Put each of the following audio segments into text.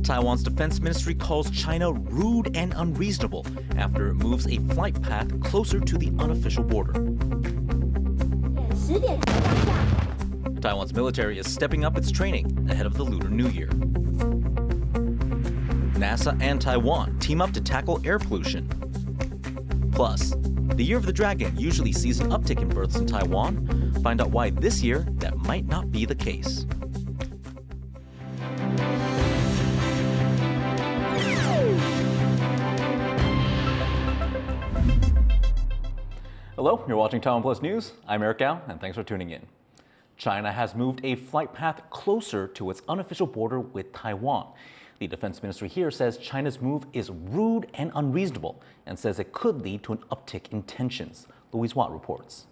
Taiwan's defense ministry calls China rude and unreasonable after it moves a flight path closer to the unofficial border. Taiwan's military is stepping up its training ahead of the Lunar New Year. NASA and Taiwan team up to tackle air pollution. Plus, the Year of the Dragon usually sees an uptick in births in Taiwan. Find out why this year that might not be the case. Hello, you're watching TaiwanPlus News. I'm Eric Gao, and thanks for tuning in. China has moved a flight path closer to its unofficial border with Taiwan. The defense ministry here says China's move is rude and unreasonable and says it could lead to an uptick in tensions. Louise Watt reports.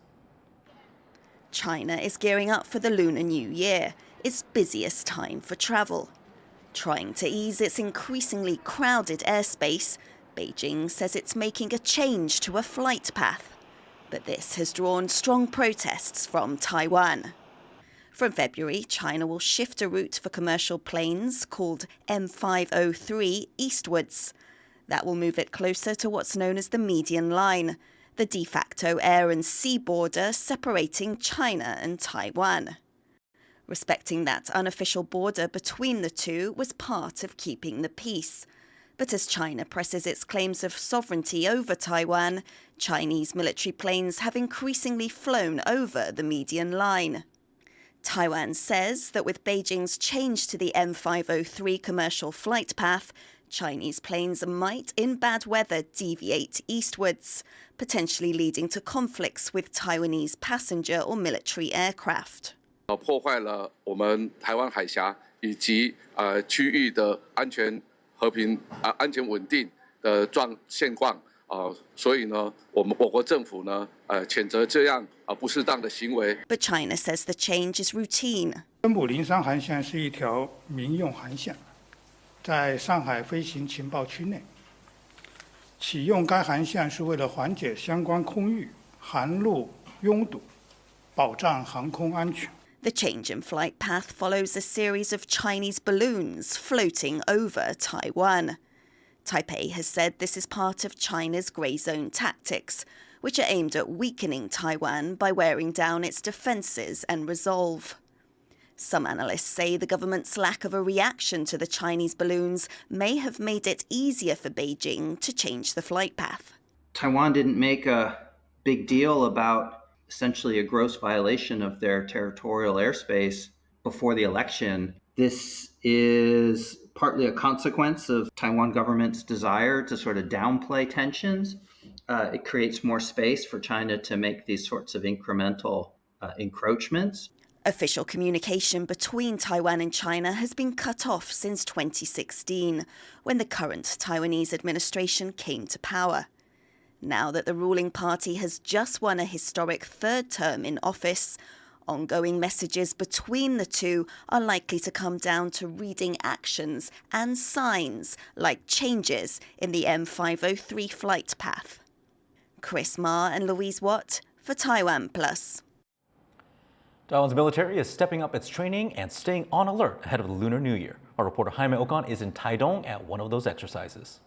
China is gearing up for the Lunar New Year, its busiest time for travel. Trying to ease its increasingly crowded airspace, Beijing says it's making a change to a flight path. But this has drawn strong protests from Taiwan. From February, China will shift a route for commercial planes called M503 eastwards. That will move it closer to what's known as the median line, the de facto air and sea border separating China and Taiwan. Respecting that unofficial border between the two was part of keeping the peace. But as China presses its claims of sovereignty over Taiwan, Chinese military planes have increasingly flown over the median line. Taiwan says that with Beijing's change to the M503 commercial flight path, Chinese planes might, in bad weather, deviate eastwards, potentially leading to conflicts with Taiwanese passenger or military aircraft. 破坏了我们台湾海峡以及区域的安全和平安全稳定的现况所以呢，我国政府呢谴责这样不适当的行为。But China says the change is routine. 根浦林山航线是一条民用航线，在上海飞行情报区内。启用该航线是为了缓解相关空域航路拥堵，保障航空安全。The change in flight path follows a series of Chinese balloons floating over Taiwan. Taipei has said this is part of China's grey zone tactics, which are aimed at weakening Taiwan by wearing down its defences and resolve. Some analysts say the government's lack of a reaction to the Chinese balloons may have made it easier for Beijing to change the flight path. Taiwan didn't make a big deal about essentially a gross violation of their territorial airspace before the election. This is partly a consequence of Taiwan government's desire to sort of downplay tensions. It creates more space for China to make these sorts of incremental encroachments. Official communication between Taiwan and China has been cut off since 2016, when the current Taiwanese administration came to power. Now that the ruling party has just won a historic third term in office, ongoing messages between the two are likely to come down to reading actions and signs like changes in the M503 flight path. Chris Ma and Louise Watt for TaiwanPlus. Taiwan's military is stepping up its training and staying on alert ahead of the Lunar New Year. Our reporter Jaime Okan is in Taidong at one of those exercises.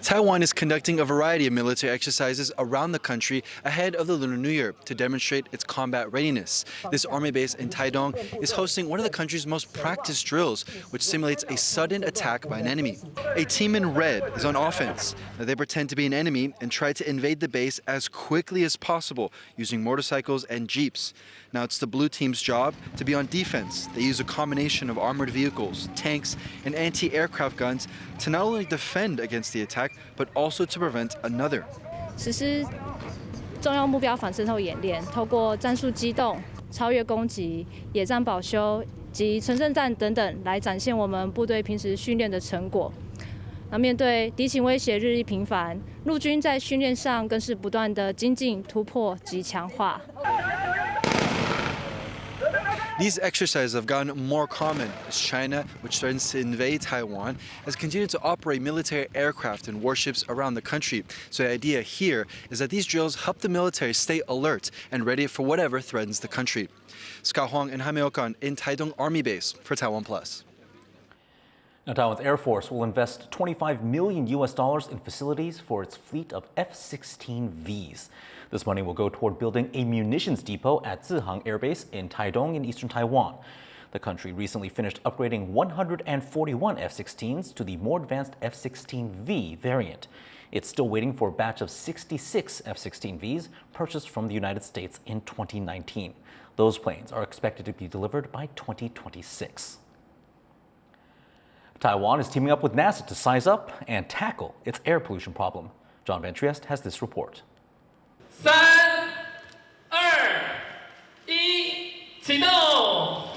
Taiwan is conducting a variety of military exercises around the country ahead of the Lunar New Year to demonstrate its combat readiness. This army base in Taidong is hosting one of the country's most practiced drills, which simulates a sudden attack by an enemy. A team in red is on offense. Now, they pretend to be an enemy and try to invade the base as quickly as possible using motorcycles and jeeps. Now it's the blue team's job to be on defense. They use a combination of armored vehicles, tanks, and anti-aircraft guns to not only defend against the attack, but also to prevent another. 实施重要目标反渗透演练，透过战术机动、超越攻击、野战保修及城镇战等等，来展现我们部队平时训练的成果。那面对敌情威胁日益频繁，陆军在训练上更是不断的精进、突破及强化。These exercises have gotten more common as China, which threatens to invade Taiwan, has continued to operate military aircraft and warships around the country. So the idea here is that these drills help the military stay alert and ready for whatever threatens the country. Scott Huang and Jaime Okan in Taidong Army Base for TaiwanPlus. Now, Taiwan's Air Force will invest $25 million in facilities for its fleet of F-16 Vs. This money will go toward building a munitions depot at Zihang Air Base in Taidong in eastern Taiwan. The country recently finished upgrading 141 F-16s to the more advanced F-16V variant. It's still waiting for a batch of 66 F-16Vs purchased from the United States in 2019. Those planes are expected to be delivered by 2026. Taiwan is teaming up with NASA to size up and tackle its air pollution problem. John Van Trieste has this report. 3、2、1，启动！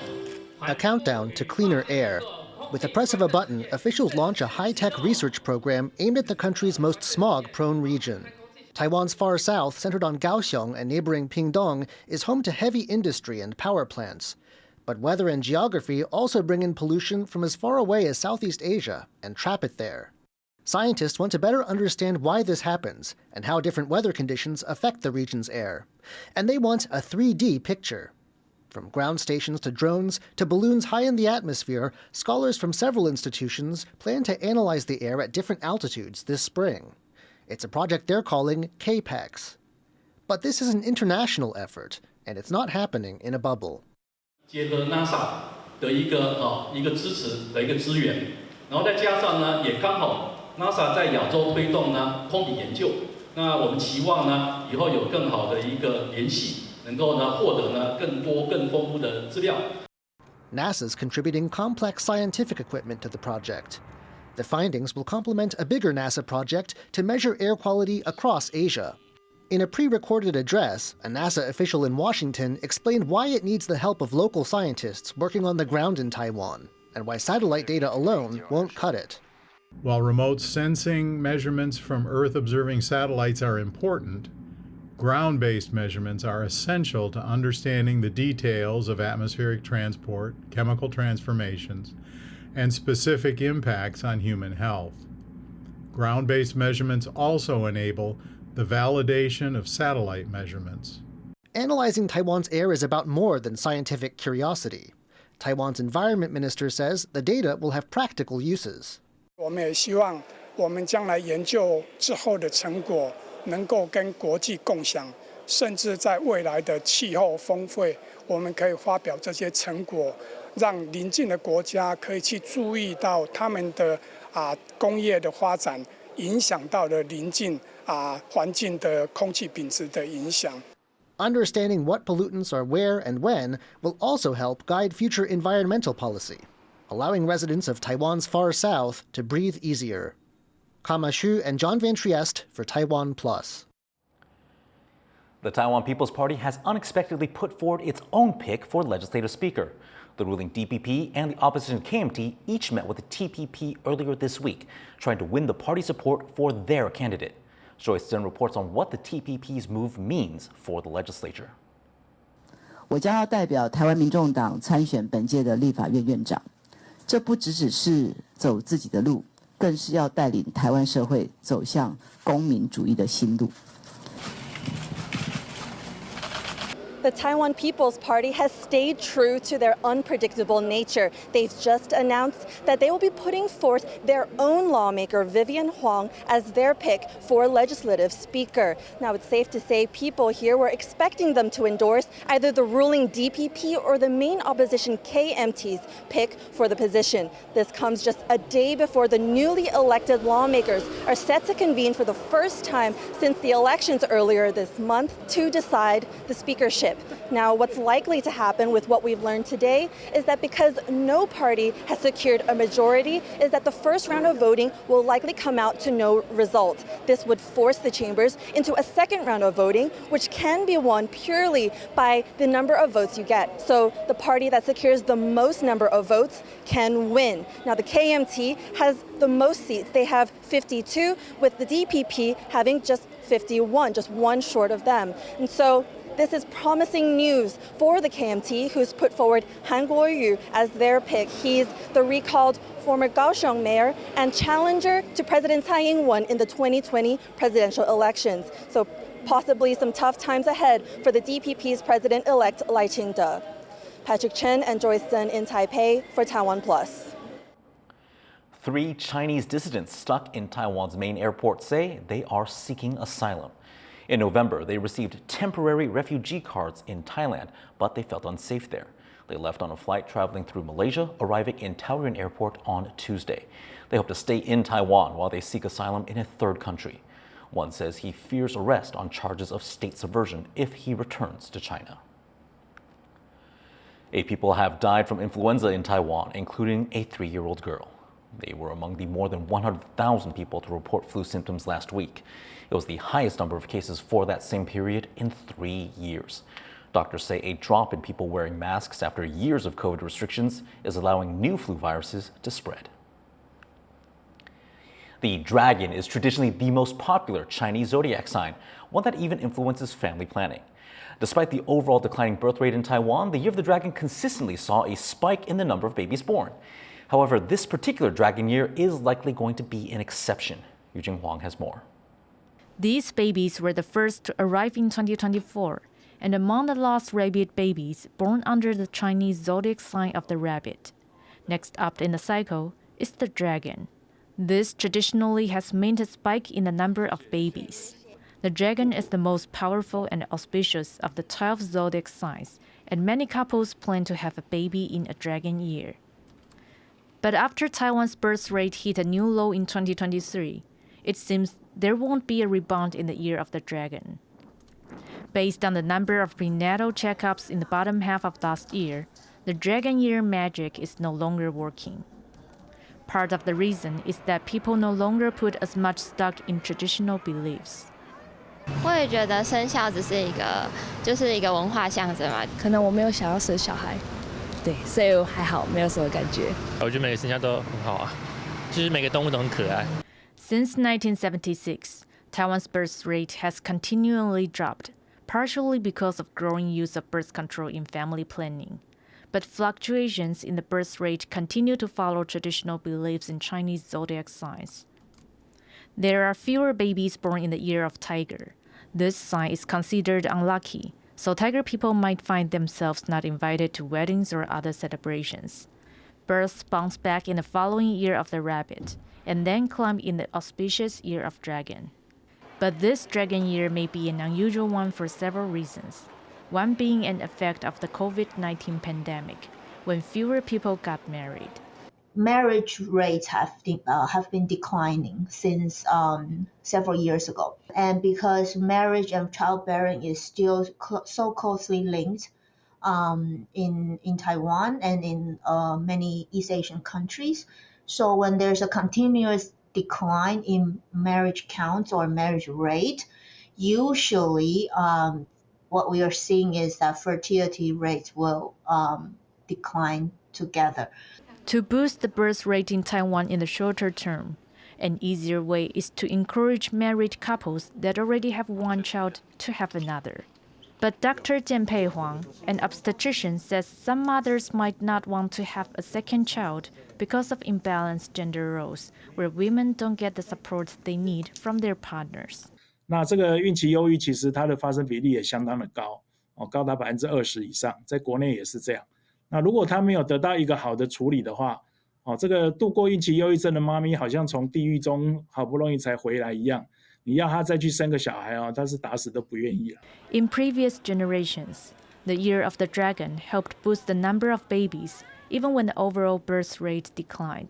A countdown to cleaner air. With the press of a button, officials launch a high-tech research program aimed at the country's most smog-prone region. Taiwan's far south, centered on Kaohsiung and neighboring Pingdong, is home to heavy industry and power plants. But weather and geography also bring in pollution from as far away as Southeast Asia and trap it there. Scientists want to better understand why this happens and how different weather conditions affect the region's air. And they want a 3D picture. From ground stations to drones to balloons high in the atmosphere, scholars from several institutions plan to analyze the air at different altitudes this spring. It's a project they're calling KPEX. But this is an international effort, and it's not happening in a bubble. 结合 NASA 的一个支持的一个资源，然后再加上呢，也刚好 NASA 在亚洲推动呢空底研究，那我们期望呢以后有更好的一个联系，能够呢获得呢更多更丰富的资料。NASA's contributing complex scientific equipment to the project. The findings will complement a bigger NASA project to measure air quality across Asia. In a pre-recorded address, a NASA official in Washington explained why it needs the help of local scientists working on the ground in Taiwan, and why satellite data alone won't cut it. While remote sensing measurements from Earth-observing satellites are important, ground-based measurements are essential to understanding the details of atmospheric transport, chemical transformations, and specific impacts on human health. Ground-based measurements also enable the validation of satellite measurements. Analyzing Taiwan's air is about more than scientific curiosity. Taiwan's environment minister says the data will have practical uses. 我们也希望我们将来研究之后的成果能够跟国际共享，甚至在未来的气候峰会，我们可以发表这些成果，让邻近的国家可以去注意到他们的工业的发展影响到了邻近环境的空气品质的影响。 Understanding what pollutants are where and when will also help guide future environmental policy, allowing residents of Taiwan's far south to breathe easier. Kama Xu and John Van Trieste for TaiwanPlus. The Taiwan People's Party has unexpectedly put forward its own pick for legislative speaker. The ruling DPP and the opposition KMT each met with the TPP earlier this week, trying to win the party support for their candidate. Joyce Zhen reports on what the TPP's move means for the legislature. 我将要代表台湾民众党参选本届的立法院院长，这不只是走自己的路，更是要带领台湾社会走向公民主义的新路。 The Taiwan People's Party has stayed true to their unpredictable nature. They've just announced that they will be putting forth their own lawmaker, Vivian Huang, as their pick for legislative speaker. Now, it's safe to say people here were expecting them to endorse either the ruling DPP or the main opposition KMT's pick for the position. This comes just a day before the newly elected lawmakers are set to convene for the first time since the elections earlier this month to decide the speakership. Now, what's likely to happen with what we've learned today is that because no party has secured a majority, is that the first round of voting will likely come out to no result. This would force the chambers into a second round of voting, which can be won purely by the number of votes you get. So the party that secures the most number of votes can win. Now, the KMT has the most seats. They have 52, with the DPP having just 51, just one short of them. And so This is promising news for the KMT, who's put forward Han Kuo-yu as their pick. He's the recalled former Kaohsiung mayor and challenger to President Tsai Ing-wen in the 2020 presidential elections. So possibly some tough times ahead for the DPP's president-elect Lai Ching-te. Patrick Chen and Joyce Sun in Taipei for TaiwanPlus. 3 Chinese dissidents stuck in Taiwan's main airport say they are seeking asylum. In November, they received temporary refugee cards in Thailand, but they felt unsafe there. They left on a flight traveling through Malaysia, arriving in Taoyuan Airport on Tuesday. They hope to stay in Taiwan while they seek asylum in a third country. One says he fears arrest on charges of state subversion if he returns to China. 8 people have died from influenza in Taiwan, including a 3-year-old girl. They were among the more than 100,000 people to report flu symptoms last week. It was the highest number of cases for that same period in 3 years. Doctors say a drop in people wearing masks after years of COVID restrictions is allowing new flu viruses to spread. The dragon is traditionally the most popular Chinese zodiac sign, one that even influences family planning. Despite the overall declining birth rate in Taiwan, the Year of the Dragon consistently saw a spike in the number of babies born. However, this particular dragon year is likely going to be an exception. Yujing Huang has more. These babies were the first to arrive in 2024, and among the last rabbit babies born under the Chinese zodiac sign of the rabbit. Next up in the cycle is the dragon. This traditionally has meant a spike in the number of babies. The dragon is the most powerful and auspicious of the 12 zodiac signs, and many couples plan to have a baby in a dragon year. But after Taiwan's birth rate hit a new low in 2023, it seems there won't be a rebound in the Year of the Dragon. Based on the number of prenatal checkups in the bottom half of last year, the dragon year magic is no longer working. Part of the reason is that people no longer put as much stock in traditional beliefs. 我也觉得生肖只是一个文化象征嘛。可能我没有想要生小孩，对，所以还好，没有什么感觉。我觉得每个生肖都很好啊，就是每个动物都很可爱。Since 1976, Taiwan's birth rate has continually dropped, partially because of growing use of birth control in family planning. But fluctuations in the birth rate continue to follow traditional beliefs in Chinese zodiac signs. There are fewer babies born in the Year of Tiger. This sign is considered unlucky, so tiger people might find themselves not invited to weddings or other celebrations. Births bounce back in the following Year of the Rabbit, and then climb in the auspicious Year of Dragon. But this dragon year may be an unusual one for several reasons, one being an effect of the COVID-19 pandemic, when fewer people got married. Marriage rates have been declining since several years ago. And because marriage and childbearing is still so closely linked in Taiwan and in many East Asian countries, so when there's a continuous decline in marriage counts or marriage rate, usually what we are seeing is that fertility rates will decline together. To boost the birth rate in Taiwan in the shorter term, an easier way is to encourage married couples that already have one child to have another. But Dr. Jianpei Huang, an obstetrician, says some mothers might not want to have a second child because of imbalanced gender roles, where women don't get the support they need from their partners. 那这个孕期忧郁其实它的发生比例也相当的高，高达20%以上，在国内也是这样。那如果他没有得到一个好的处理的话，这个度过孕期忧郁症的妈咪好像从地狱中好不容易才回来一样，你要她再去生个小孩她是打死都不愿意了。In previous generations, the Year of the Dragon helped boost the number of babies, even when the overall birth rate declined.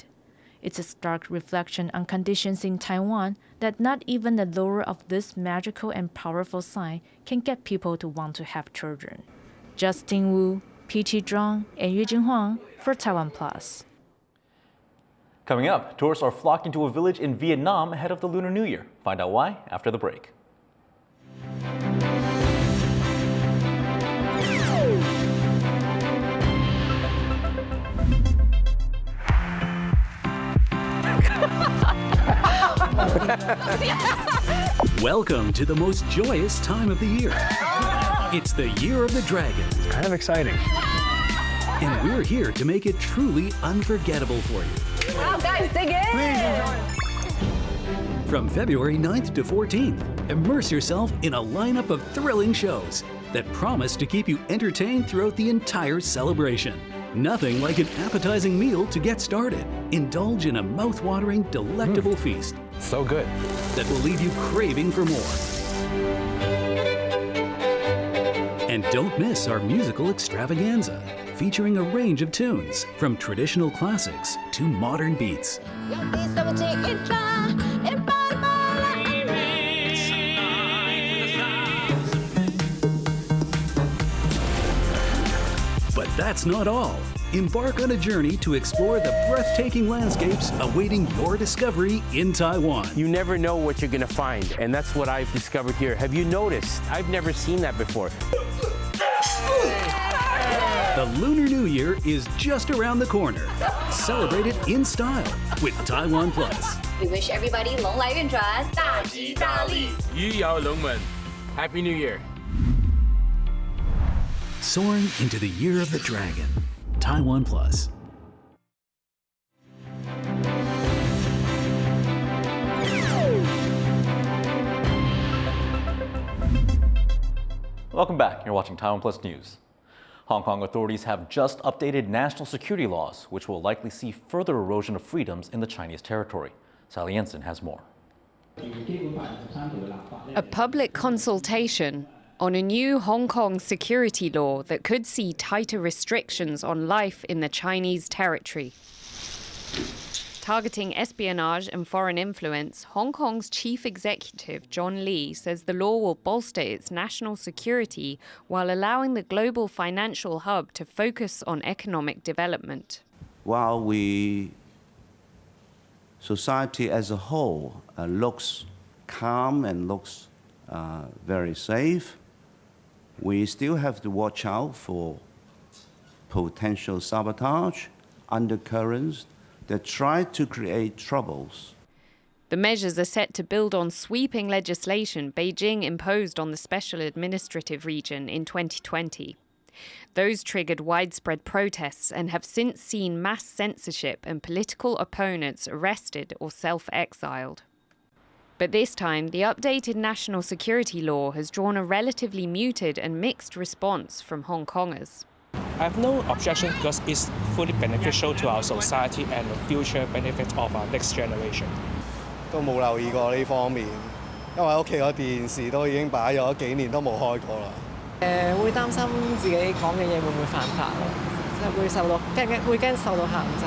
It's a stark reflection on conditions in Taiwan that not even the lure of this magical and powerful sign can get people to want to have children. Justin Wu, P.T. Zhang, and Yujing Huang for TaiwanPlus. Coming up, tourists are flocking to a village in Vietnam ahead of the Lunar New Year. Find out why after the break. Welcome to the most joyous time of the year. It's the Year of the Dragon. Kind of exciting. And we're here to make it truly unforgettable for you. Wow, guys, dig in! Please enjoy. From February 9th to 14th, immerse yourself in a lineup of thrilling shows that promise to keep you entertained throughout the entire celebration. Nothing like an appetizing meal to get started. Indulge in a mouth-watering, delectable feast. So good. That will leave you craving for more. And don't miss our musical extravaganza, featuring a range of tunes, from traditional classics to modern beats. But that's not all. Embark on a journey to explore the breathtaking landscapes awaiting your discovery in Taiwan. You never know what you're gonna find, and that's what I've discovered here. Have you noticed? I've never seen that before. The Lunar New Year is just around the corner. Celebrate it in style with TaiwanPlus. We wish everybody 龙来运转，大吉大利。鱼跃龙门. Happy New Year. Soaring into the Year of the Dragon. TaiwanPlus. Welcome back. You're watching TaiwanPlus News. Hong Kong authorities have just updated national security laws, which will likely see further erosion of freedoms in the Chinese territory. Sally Jensen has more. A public consultation on a new Hong Kong security law that could see tighter restrictions on life in the Chinese territory. Targeting espionage and foreign influence, Hong Kong's chief executive, John Lee, says the law will bolster its national security while allowing the global financial hub to focus on economic development. While society as a whole looks calm and looks very safe, we still have to watch out for potential sabotage, undercurrents that try to create troubles. The measures are set to build on sweeping legislation Beijing imposed on the Special Administrative Region in 2020. Those triggered widespread protests and have since seen mass censorship and political opponents arrested or self-exiled. But this time, the updated national security law has drawn a relatively muted and mixed response from Hong Kongers. I have no objection because it's fully beneficial to our society and the future benefit of our next generation. 都冇留意過呢方面，因為屋企個電視都已經擺咗幾年都冇開過啦。會擔心自己講嘅嘢會唔會犯法咯，即係會驚受到限制。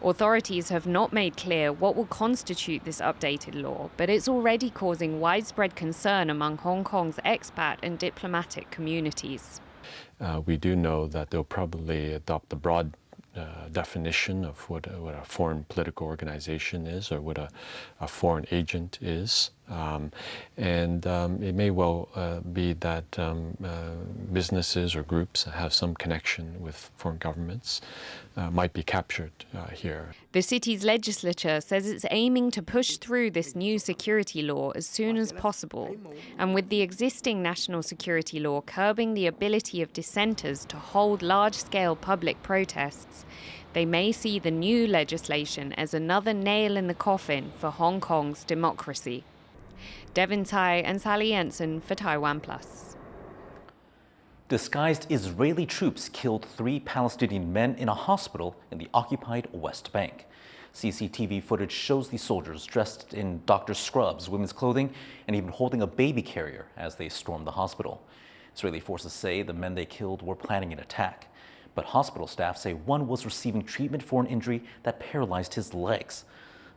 Authorities have not made clear what will constitute this updated law, but it's already causing widespread concern among Hong Kong's expat and diplomatic communities. We do know that they'll probably adopt the broad definition of what a foreign political organization is, or what a foreign agent is. It may well be that businesses or groups that have some connection with foreign governments might be captured here. The city's legislature says it's aiming to push through this new security law as soon as possible. And with the existing national security law curbing the ability of dissenters to hold large-scale public protests, they may see the new legislation as another nail in the coffin for Hong Kong's democracy. Devin Tai and Sally Jensen for TaiwanPlus. Disguised Israeli troops killed 3 Palestinian men in a hospital in the occupied West Bank. CCTV footage shows the soldiers dressed in doctor scrubs, women's clothing, and even holding a baby carrier as they stormed the hospital. Israeli forces say the men they killed were planning an attack. But hospital staff say one was receiving treatment for an injury that paralyzed his legs.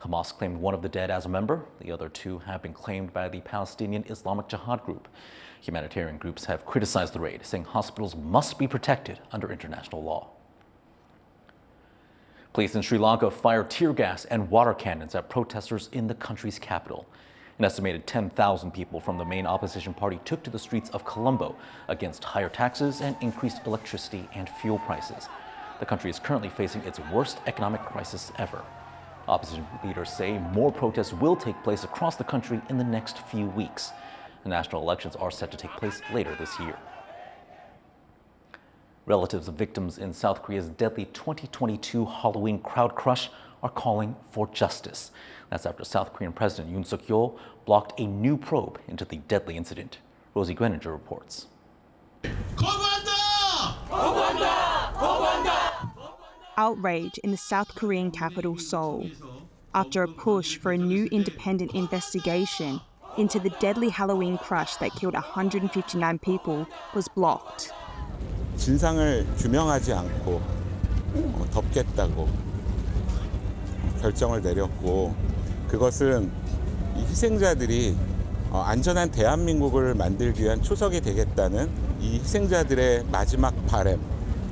Hamas claimed one of the dead as a member. The other 2 have been claimed by the Palestinian Islamic Jihad group. Humanitarian groups have criticized the raid, saying hospitals must be protected under international law. Police in Sri Lanka fired tear gas and water cannons at protesters in the country's capital. An estimated 10,000 people from the main opposition party took to the streets of Colombo against higher taxes and increased electricity and fuel prices. The country is currently facing its worst economic crisis ever. Opposition leaders say more protests will take place across the country in the next few weeks. The national elections are set to take place later this year. Relatives of victims in South Korea's deadly 2022 Halloween crowd crush are calling for justice. That's after South Korean President Yoon Suk-yeol blocked a new probe into the deadly incident. Rosie Greninger reports. Outrage in the South Korean capital Seoul after a push for a new independent investigation into the deadly Halloween crush that killed 159 people was blocked. 진상을 규명하지 않고 덮겠다고 결정을 내렸고 그것은 이 희생자들이 안전한 대한민국을 만들기 위한 초석이 되겠다는 이 희생자들의 마지막 바람,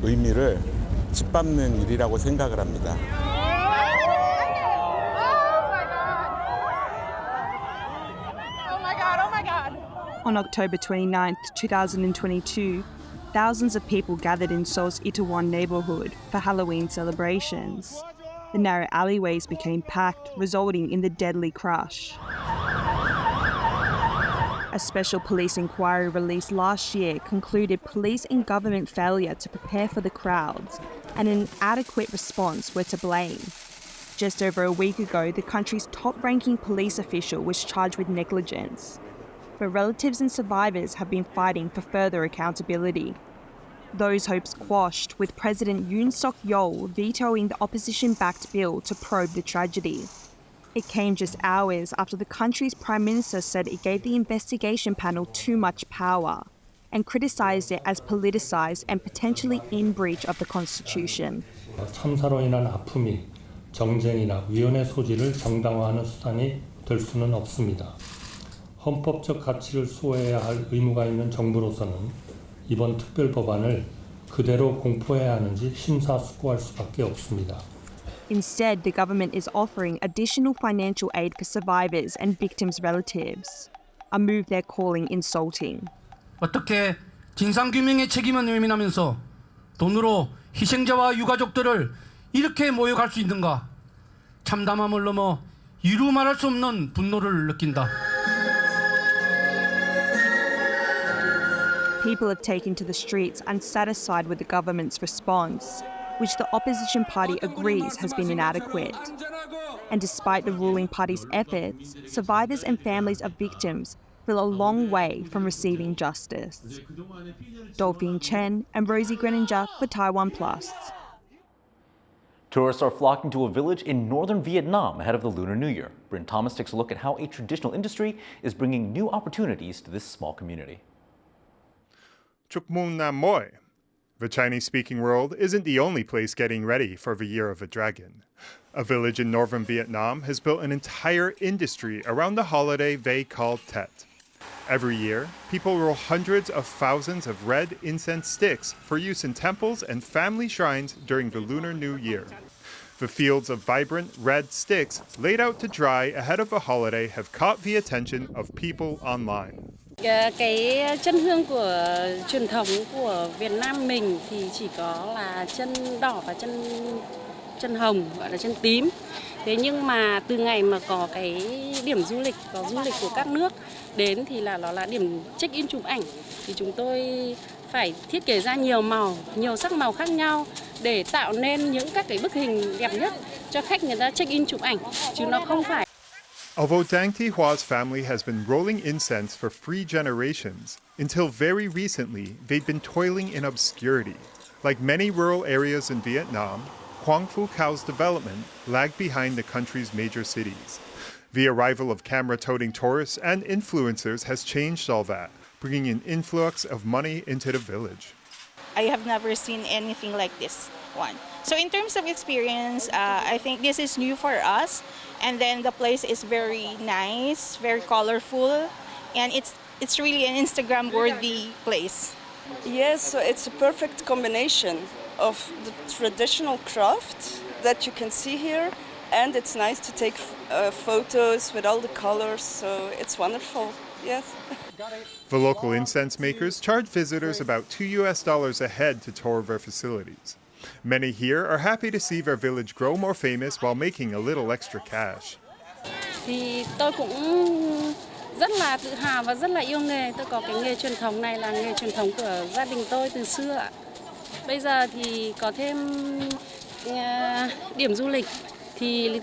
의미를 짓밟는 일이라고 생각을 합니다. On October 29, 2022, thousands of people gathered in Seoul's Itaewon neighborhood for Halloween celebrations. The narrow alleyways became packed, resulting in the deadly crush. A special police inquiry released last year concluded police and government failure to prepare for the crowds and an inadequate response were to blame. Just over a week ago, the country's top-ranking police official was charged with negligence. But relatives and survivors have been fighting for further accountability. Those hopes quashed with President Yoon Suk-yeol vetoing the opposition-backed bill to probe the tragedy. It came just hours after the country's Prime Minister said it gave the investigation panel too much power and criticised it as politicised and potentially in breach of the Constitution. 참사로 인한 아픔이 정쟁이나 위헌의 소지를 정당화하는 수단이 될 수는 없습니다. 헌법적 가치를 수호해야 할 의무가 있는 정부로서는 이번 특별 법안을 그대로 공포해야 하는지 심사숙고할 수밖에 없습니다. Instead, the government is offering additional financial aid for survivors and victims' relatives, a move they're calling insulting. 어떻게 진상규명의 책임은 외면하면서 돈으로 희생자와 유가족들을 이렇게 모욕할 수 있는가? 참담함을 넘어 이루 말할 수 없는 분노를 느낀다. People have taken to the streets unsatisfied with the government's response, which the opposition party agrees has been inadequate. And despite the ruling party's efforts, survivors and families of victims feel a long way from receiving justice. Dolphine Chen and Rosie Greninger for TaiwanPlus. Tourists are flocking to a village in northern Vietnam ahead of the Lunar New Year. Bryn Thomas takes a look at how a traditional industry is bringing new opportunities to this small community. Chuk Mung Nam Moi. The Chinese-speaking world isn't the only place getting ready for the Year of the Dragon. A village in northern Vietnam has built an entire industry around the holiday they call Tet. Every year, people roll hundreds of thousands of red incense sticks for use in temples and family shrines during the Lunar New Year. The fields of vibrant red sticks laid out to dry ahead of the holiday have caught the attention of people online. Cái chân hương của truyền thống của Việt Nam mình thì chỉ có là chân đỏ và chân hồng, gọi là chân tím. Thế nhưng mà từ ngày mà có cái điểm du lịch, có du lịch của các nước đến thì là nó là điểm check-in chụp ảnh, thì chúng tôi phải thiết kế ra nhiều màu, nhiều sắc màu khác nhau để tạo nên những các cái bức hình đẹp nhất cho khách người ta check-in chụp ảnh, chứ nó không phải. Although Dang Thi Hua's family has been rolling incense for 3 generations, until very recently they'd been toiling in obscurity. Like many rural areas in Vietnam, Quang Phu Cau's development lagged behind the country's major cities. The arrival of camera-toting tourists and influencers has changed all that, bringing an influx of money into the village. I have never seen anything like this one. So in terms of experience, I think this is new for us. And then the place is very nice, very colorful, and it's really an Instagram-worthy place. Yes, so it's a perfect combination of the traditional craft that you can see here, and it's nice to take photos with all the colors, so it's wonderful, yes. The local incense makers charge visitors about $2 a head to tour their facilities. Many here are happy to see their village grow more famous while making a little extra cash. Thì tôi cũng Rất là tự hào và rất là yêu nghề. Tôi có cái nghề truyền thống này là nghề truyền thống của gia đình tôi từ xưa ạ. Bây giờ thì có thêm điểm du lịch thì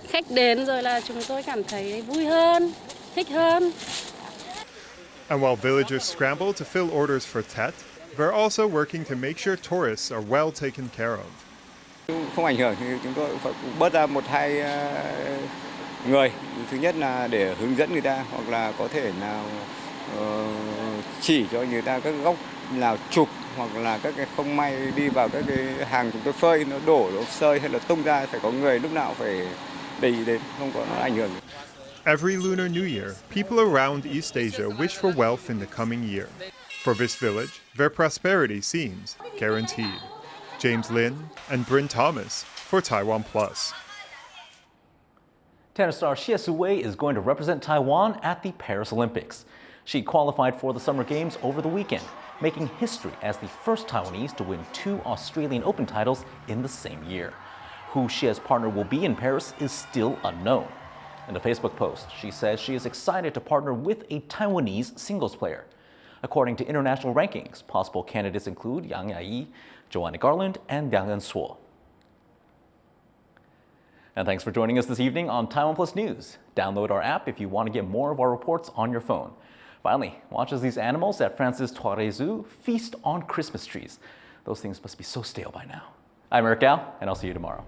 khách đến rồi là chúng tôi cảm thấy vui hơn, thích hơn. And while villagers scramble to fill orders for Tet, they're also working to make sure tourists are well taken care of. Không ảnh hưởng thì chúng tôi phải bớt ra 1-2 người. Thứ nhất là để hướng dẫn người ta hoặc là có thể nào chỉ cho người ta các góc nào chụp hoặc là các cái không may đi vào các cái hàng chúng tôi phơi nó đổ nó sơi hay là tung ra, phải có người lúc nào phải để ý đến, không có nó ảnh hưởng. Every Lunar New Year, people around East Asia wish for wealth in the coming year. For this village, their prosperity seems guaranteed. James Lin and Bryn Thomas for TaiwanPlus. Tennis star Shiau is going to represent Taiwan at the Paris Olympics. She qualified for the Summer Games over the weekend, making history as the first Taiwanese to win 2 Australian Open titles in the same year. Who Shiau's partner will be in Paris is still unknown. In a Facebook post, she says she is excited to partner with a Taiwanese singles player. According to international rankings, possible candidates include Yang Yayi, Joanna Garland, and Liang Ensuo. And thanks for joining us this evening on TaiwanPlus News. Download our app if you want to get more of our reports on your phone. Finally, watch as these animals at France's Toilet Zoo feast on Christmas trees. Those things must be so stale by now. I'm Eric Gao, and I'll see you tomorrow.